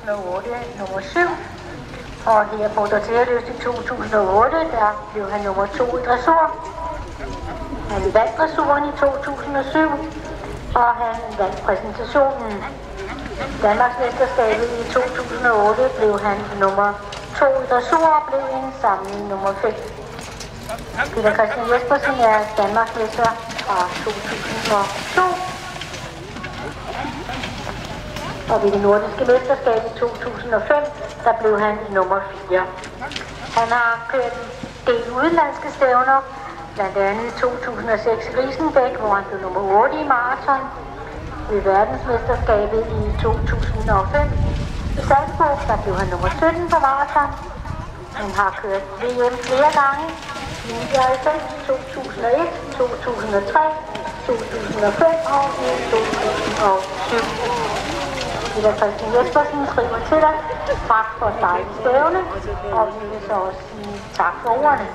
2008 nummer 7. Og her på Dorteoløst i 2008, der blev han nummer 2 i dressur. Han vandt dressuren i 2007, og han vandt præsentationen. Danmarksmesterskabet i 2008 blev han nummer 2 i dressur og blev en samling nummer 5. Peter Christian Jespersen er Danmarksmester fra 2002. Og ved det nordiske mesterskab i 2005, der blev han nummer 4. Han har kørt en del udenlandske stævner, blandt andet i 2006 i Riesenbæk, hvor han blev nummer 8 i maraton. Ved verdensmesterskabet i 2005 i Salzburg, der blev han nummer 17 på maraton. Han har kørt VM flere gange, i 99, 2001, 2003, 2005 og 2007. Peter Christian Jespersen skriver til dig, tak for et dejligt stævne, og vi vil så også sige tak for ordene.